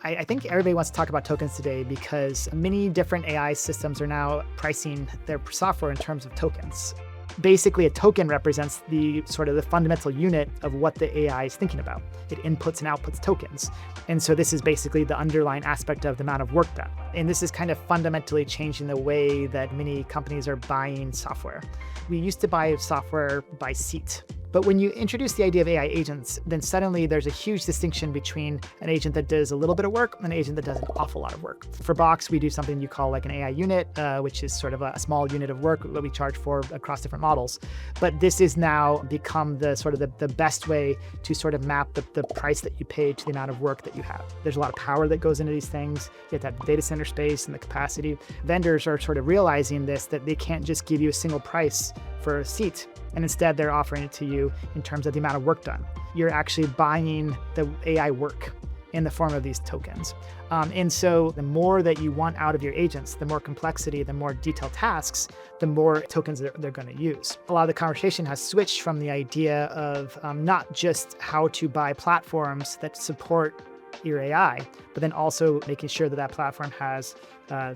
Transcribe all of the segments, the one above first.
I think everybody wants to talk about tokens today because many different AI systems are now pricing their software in terms of tokens. Basically, a token represents the sort of the fundamental unit of what the AI is thinking about. It inputs and outputs tokens. And so this is basically the underlying aspect of the amount of work done. And this is kind of fundamentally changing the way that many companies are buying software. We used to buy software by seat. But when you introduce the idea of AI agents, then suddenly there's a huge distinction between an agent that does a little bit of work and an agent that does an awful lot of work. For Box, we do something you call like an AI unit, which is sort of a small unit of work that we charge for across different models. But this is now become the sort of the best way to sort of map the price that you pay to the amount of work that you have. There's a lot of power that goes into these things. You have to have the data center space and the capacity. Vendors are sort of realizing this, that they can't just give you a single price for a seat. And instead, they're offering it to you in terms of the amount of work done. You're actually buying the AI work in the form of these tokens. And so the more that you want out of your agents, the more complexity, the more detailed tasks, the more tokens they're going to use. A lot of the conversation has switched from the idea of not just how to buy platforms that support your AI, but then also making sure that that platform has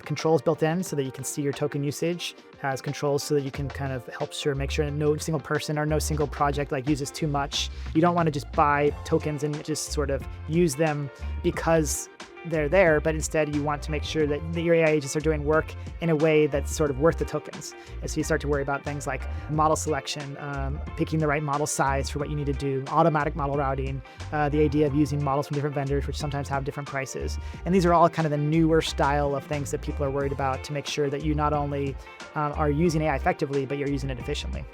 controls built in so that you can see your token usage, has controls so that you can kind of make sure that no single person or no single project uses too much. You don't want to just buy tokens and just sort of use them because they're there, but instead you want to make sure that your AI agents are doing work in a way that's sort of worth the tokens. And so you start to worry about things like model selection, picking the right model size for what you need to do, automatic model routing, the idea of using models from different vendors, which sometimes have different prices. And these are all kind of the newer style of things that people are worried about to make sure that you not only are using AI effectively, but you're using it efficiently.